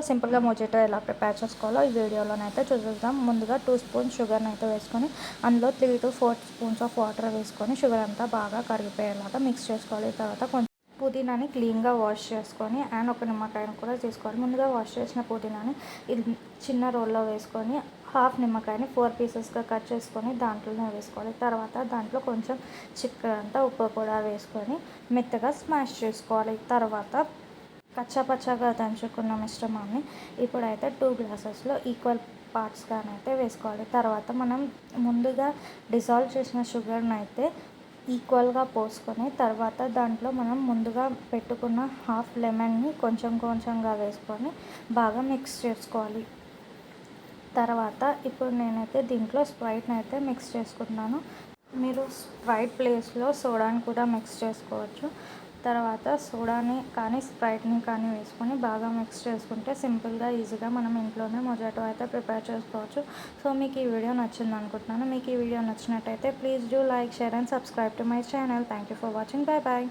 సింపుల్గా మొజిటో ఎలా ప్రిపేర్ చేసుకోవాలో ఈ వీడియోలోనైతే చూద్దాం. ముందుగా 2 స్పూన్స్ షుగర్ని అయితే వేసుకొని అందులో 3 to 4 స్పూన్స్ ఆఫ్ వాటర్ వేసుకొని షుగర్ అంతా బాగా కరిగిపోయేలాగా మిక్స్ చేసుకోవాలి. తర్వాత కొంచెం పుదీనాని క్లీన్గా వాష్ చేసుకొని అండ్ ఒక నిమ్మకాయను కూడా తీసుకోవాలి. ముందుగా వాష్ చేసిన పుదీనాని ఇది చిన్న రోల్లో వేసుకొని హాఫ్ నిమ్మకాయని 4 పీసెస్గా కట్ చేసుకొని దాంట్లోనే వేసుకోవాలి. తర్వాత దాంట్లో కొంచెం చిక్కడంతా ఉప్పు కూడా వేసుకొని మెత్తగా స్మాష్ చేసుకోవాలి. తర్వాత కచ్చాపచ్చాగా దంచుకున్న మిశ్రమాన్ని ఇప్పుడైతే 2 గ్లాసెస్లో ఈక్వల్ పార్ట్స్గానైతే వేసుకోవాలి. తర్వాత మనం ముందుగా డిజాల్వ్ చేసిన షుగర్ని అయితే ఈక్వల్గా పోసుకొని తర్వాత దాంట్లో మనం ముందుగా పెట్టుకున్న హాఫ్ లెమన్ని కొంచెం కొంచెంగా వేసుకొని బాగా మిక్స్ చేసుకోవాలి. తర్వాత ఇప్పుడు నేనైతే దీంట్లో స్ప్రైట్ని అయితే మిక్స్ చేసుకుంటున్నాను. మీరు స్ప్రైట్ ప్లేస్లో సోడాని కూడా మిక్స్ చేసుకోవచ్చు. తర్వాత సోడాని కానీ స్ప్రైట్ని కానీ వేసుకొని బాగా మిక్స్ చేసుకుంటే సింపుల్గా ఈజీగా మనం ఇంట్లోనే మొజాటో అయితే ప్రిపేర్ చేసుకోవచ్చు. సో మీకు ఈ వీడియో నచ్చింది అనుకుంటున్నాను. మీకు ఈ వీడియో నచ్చినట్టయితే please do like, share and subscribe to my channel. Thank you for watching. Bye bye.